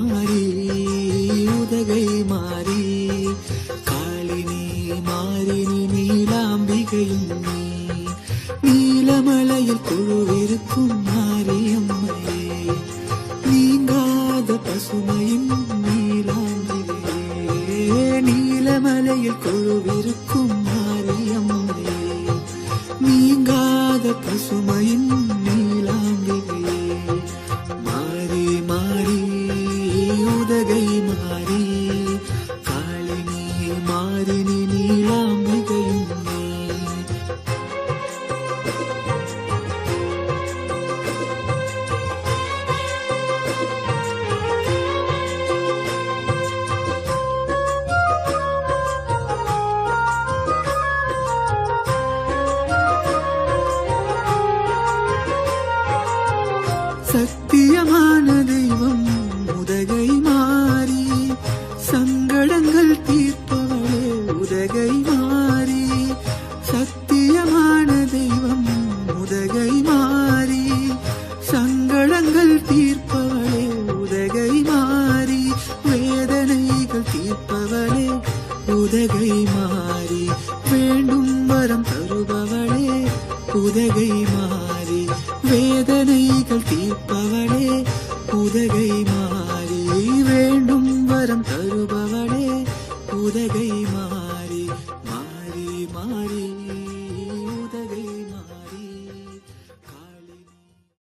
மாறி உதகை மாறி காளினி மாறினி நீலாம்பிகையும் நீ நீலமலையில் குழுவிருக்கும் மாரியம்மையே நீங்காத பசுமையும் நீலாம்பிகையே நீலமலையில் குழுவிருக்கும் மாரியம்மையே நீங்காத பசுமையின் நீலாம்பிகையே மாறி மாறி உதகை மாறி காளினி மாறினி நீலாம்பிகையும் நீ சத்தியமான தெய்வம் உதகை மாறி சங்கடங்கள் தீர்ப்பவளே உதகை மாறி சத்தியமான தெய்வம் உதகை மாறி சங்கடங்கள் தீர்ப்பவளே உதகை மாறி வேதனைகள் தீர்ப்பவளே உதகை மாறி வேண்டும் வரம் தருபவளே உதகை மாறி வேதனைகள் தீர்ப்பவளே உதகை மாறி வேண்டும் வரம் தருபவளே உதகை மாறி